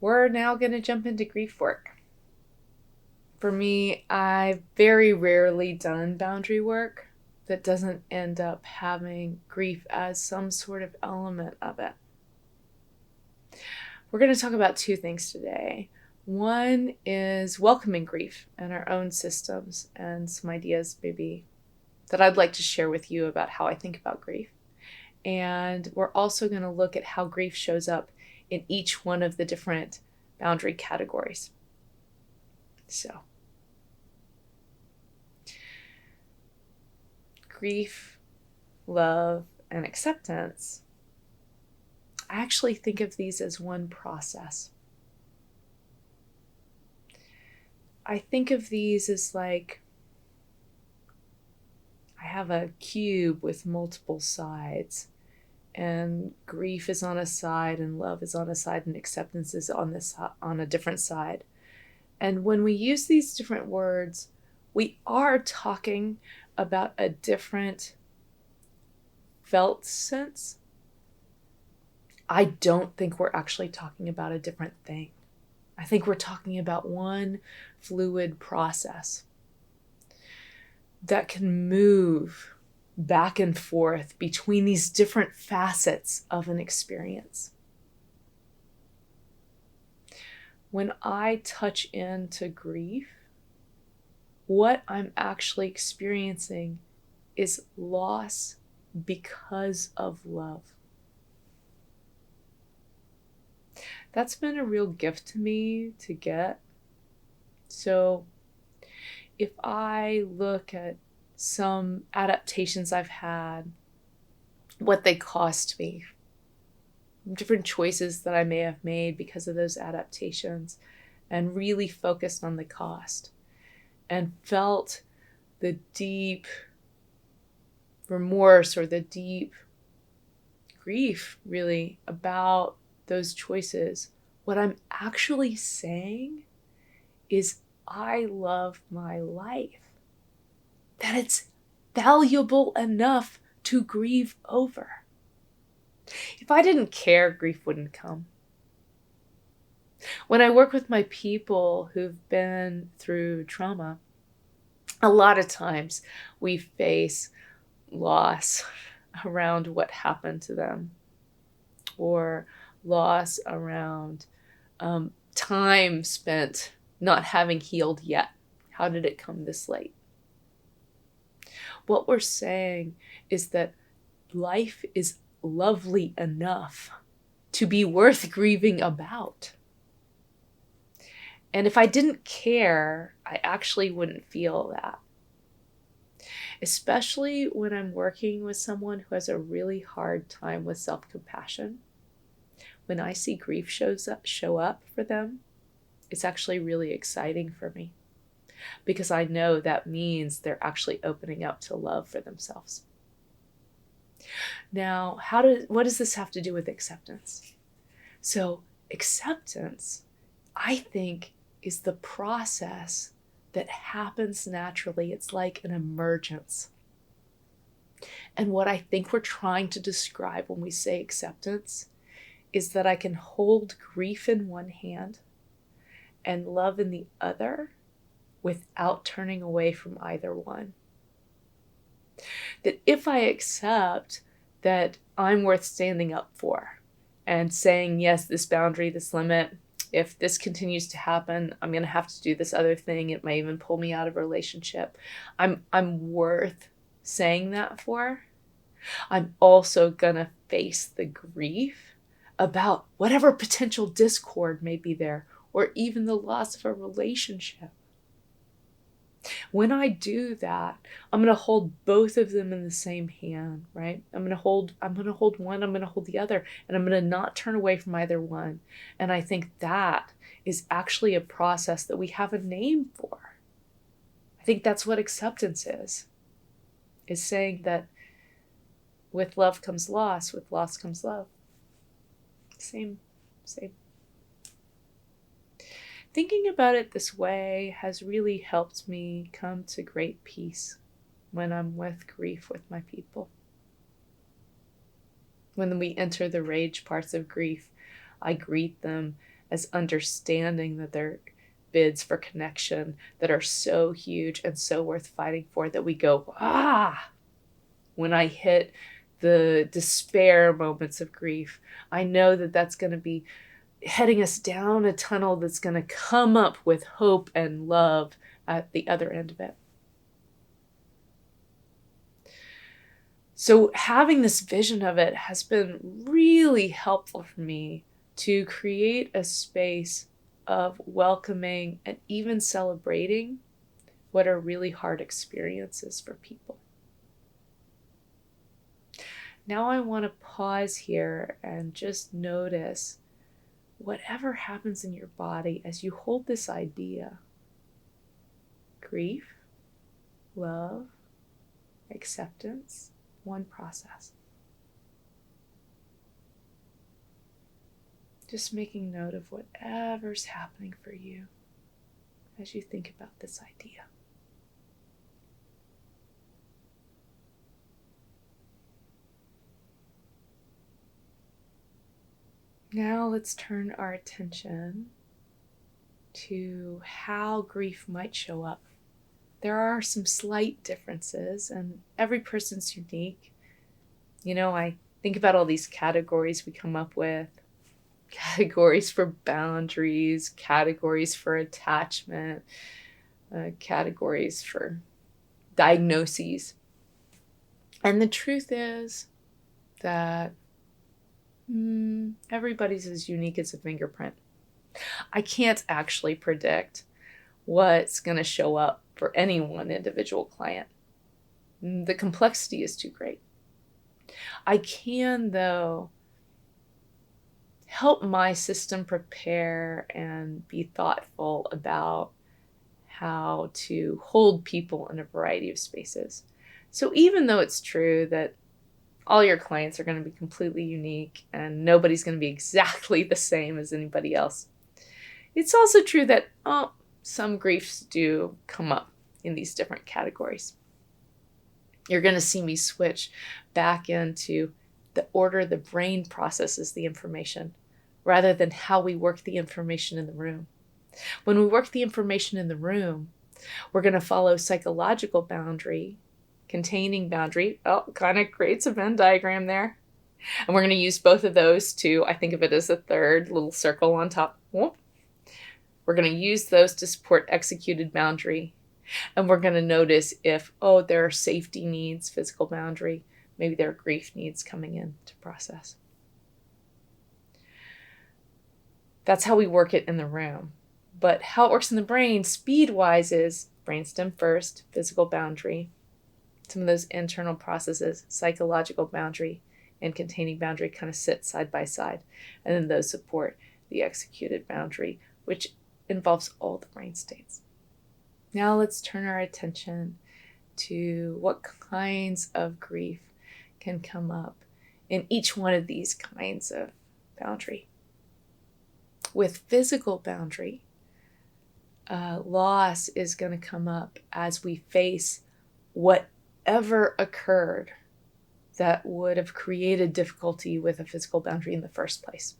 we're now going to jump into grief work. For me, I've very rarely done boundary work that doesn't end up having grief as some sort of element of it. We're going to talk about two things today. One is welcoming grief in our own systems and some ideas maybe that I'd like to share with you about how I think about grief. And we're also going to look at how grief shows up in each one of the different boundary categories. So, grief, love, and acceptance, I actually think of these as one process. I think of these as like I have a cube with multiple sides, and grief is on a side and love is on a side and acceptance is on a different side. And when we use these different words, we are talking about a different felt sense. I don't think we're actually talking about a different thing. I think we're talking about one fluid process that can move back and forth between these different facets of an experience. When I touch into grief, what I'm actually experiencing is loss because of love. That's been a real gift to me to get. So if I look at some adaptations I've had, what they cost me, different choices that I may have made because of those adaptations, and really focused on the cost and felt the deep remorse or the deep grief really about those choices, what I'm actually saying is I love my life, that it's valuable enough to grieve over. If I didn't care, grief wouldn't come. When I work with my people who've been through trauma, a lot of times we face loss around what happened to them, or loss around time spent not having healed yet. How did it come this late? What we're saying is that life is lovely enough to be worth grieving about. And if I didn't care, I actually wouldn't feel that. Especially when I'm working with someone who has a really hard time with self-compassion. When I see grief show up for them, it's actually really exciting for me, because I know that means they're actually opening up to love for themselves. Now, what does this have to do with acceptance? So acceptance, I think, is the process that happens naturally. It's like an emergence. And what I think we're trying to describe when we say acceptance is that I can hold grief in one hand and love in the other without turning away from either one. That if I accept that I'm worth standing up for and saying, yes, this boundary, this limit, if this continues to happen, I'm going to have to do this other thing. It may even pull me out of a relationship. I'm worth saying that for. I'm also going to face the grief about whatever potential discord may be there, or even the loss of a relationship. When I do that, I'm going to hold both of them in the same hand, right? I'm going to hold one, I'm going to hold the other, and I'm going to not turn away from either one. And I think that is actually a process that we have a name for. I think that's what acceptance is saying that with love comes loss, with loss comes love. Same. Thinking about it this way has really helped me come to great peace when I'm with grief with my people. When we enter the rage parts of grief, I greet them as understanding that they're bids for connection that are so huge and so worth fighting for that we go, when I hit the despair moments of grief, I know that that's going to be heading us down a tunnel that's going to come up with hope and love at the other end of it. So having this vision of it has been really helpful for me to create a space of welcoming and even celebrating what are really hard experiences for people. Now I want to pause here and just notice whatever happens in your body as you hold this idea. Grief, love, acceptance, one process. Just making note of whatever's happening for you as you think about this idea. Now let's turn our attention to how grief might show up. There are some slight differences, and every person's unique. I think about all these categories we come up with. Categories for boundaries, categories for attachment, categories for diagnoses. And the truth is that everybody's as unique as a fingerprint. I can't actually predict what's going to show up for any one individual client. The complexity is too great. I can, though, help my system prepare and be thoughtful about how to hold people in a variety of spaces. So even though it's true that all your clients are going to be completely unique and nobody's going to be exactly the same as anybody else, it's also true that some griefs do come up in these different categories. You're going to see me switch back into the order the brain processes the information rather than how we work the information in the room. When we work the information in the room, we're going to follow psychological boundary, containing boundary. Kind of creates a Venn diagram there. And we're going to use both of those to, I think of it as a third little circle on top. We're going to use those to support executed boundary. And we're going to notice if, there are safety needs, physical boundary, maybe there are grief needs coming in to process. That's how we work it in the room. But how it works in the brain, speed-wise, is brainstem first, physical boundary, some of those internal processes, psychological boundary, and containing boundary kind of sit side by side. And then those support the executed boundary, which involves all the brain states. Now let's turn our attention to what kinds of grief can come up in each one of these kinds of boundary. With physical boundary, loss is going to come up as we face whatever occurred that would have created difficulty with a physical boundary in the first place.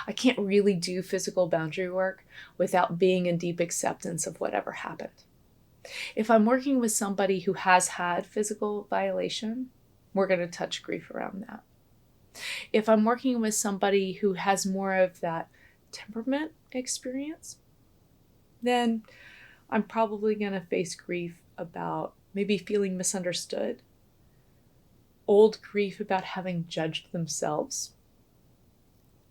I can't really do physical boundary work without being in deep acceptance of whatever happened. If I'm working with somebody who has had physical violation, we're going to touch grief around that. If I'm working with somebody who has more of that temperament experience, then I'm probably going to face grief about maybe feeling misunderstood, old grief about having judged themselves,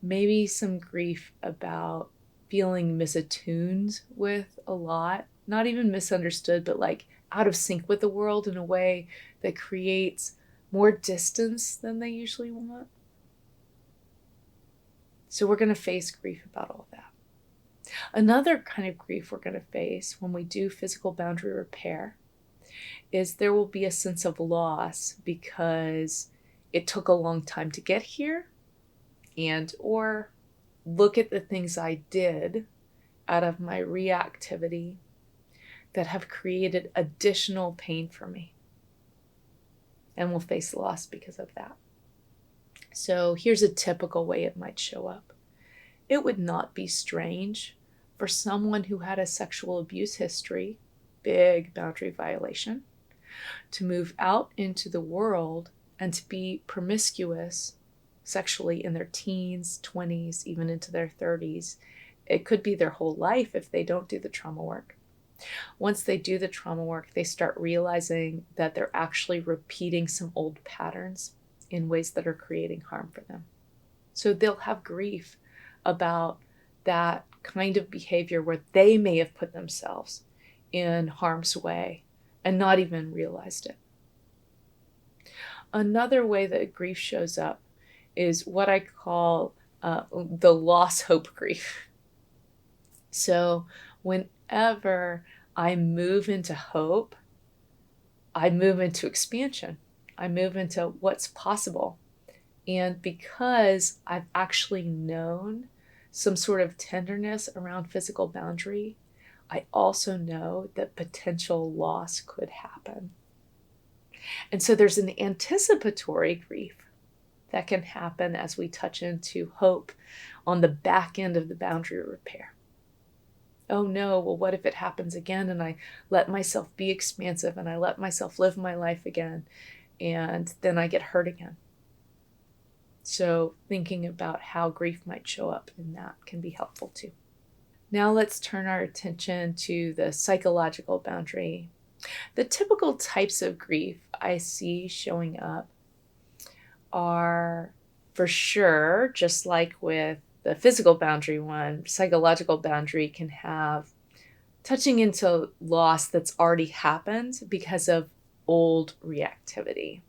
maybe some grief about feeling misattuned with a lot, not even misunderstood, but like out of sync with the world in a way that creates more distance than they usually want. So we're going to face grief about all that. Another kind of grief we're going to face when we do physical boundary repair is there will be a sense of loss because it took a long time to get here, and or look at the things I did out of my reactivity that have created additional pain for me. And we'll face loss because of that. So here's a typical way it might show up. It would not be strange for someone who had a sexual abuse history, big boundary violation, to move out into the world and to be promiscuous sexually in their teens, 20s, even into their 30s. It could be their whole life if they don't do the trauma work. Once they do the trauma work, they start realizing that they're actually repeating some old patterns in ways that are creating harm for them. So they'll have grief about that kind of behavior where they may have put themselves in harm's way and not even realized it. Another way that grief shows up is what I call the loss hope grief. So whenever I move into hope, I move into expansion. I move into what's possible. And because I've actually known some sort of tenderness around physical boundary, I also know that potential loss could happen. And so there's an anticipatory grief that can happen as we touch into hope on the back end of the boundary repair. Oh no, well, what if it happens again and I let myself be expansive and I let myself live my life again and then I get hurt again? So thinking about how grief might show up in that can be helpful too. Now let's turn our attention to the psychological boundary. The typical types of grief I see showing up are, for sure, just like with the physical boundary one, psychological boundary can have touching into loss that's already happened because of old reactivity.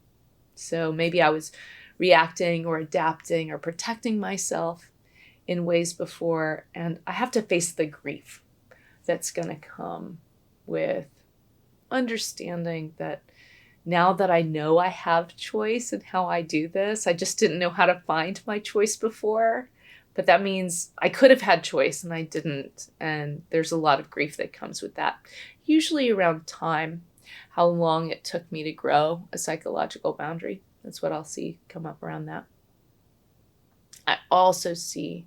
So maybe I was reacting or adapting or protecting myself in ways before, and I have to face the grief that's going to come with understanding that now that I know I have choice in how I do this, I just didn't know how to find my choice before. But that means I could have had choice and I didn't. And there's a lot of grief that comes with that. Usually around time, how long it took me to grow a psychological boundary. That's what I'll see come up around that. I also see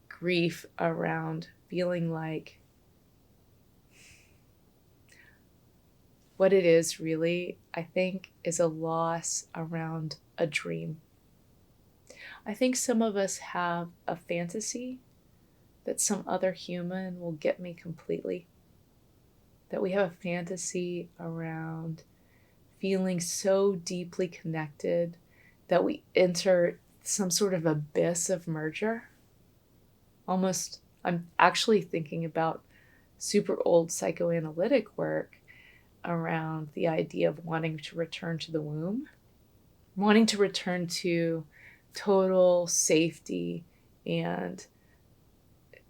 grief around feeling like what it is really, I think, is a loss around a dream. I think some of us have a fantasy that some other human will get me completely. That we have a fantasy around feeling so deeply connected that we enter some sort of abyss of merger. Almost, I'm actually thinking about super old psychoanalytic work around the idea of wanting to return to the womb, wanting to return to total safety and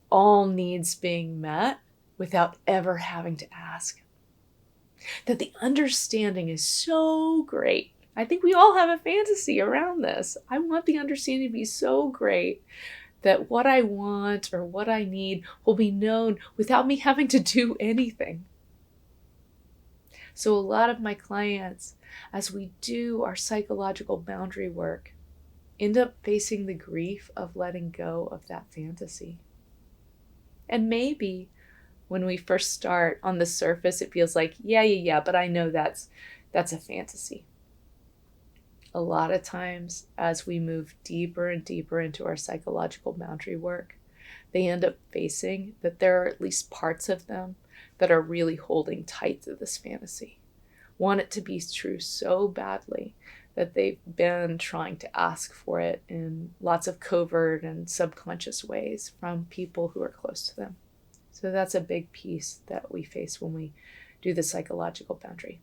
all needs being met without ever having to ask. That the understanding is so great. I think we all have a fantasy around this. I want the understanding to be so great that what I want or what I need will be known without me having to do anything. So a lot of my clients, as we do our psychological boundary work, end up facing the grief of letting go of that fantasy. And maybe when we first start on the surface, it feels like, yeah, but I know that's a fantasy. A lot of times, as we move deeper and deeper into our psychological boundary work, they end up facing that there are at least parts of them that are really holding tight to this fantasy, want it to be true so badly that they've been trying to ask for it in lots of covert and subconscious ways from people who are close to them. So that's a big piece that we face when we do the psychological boundary.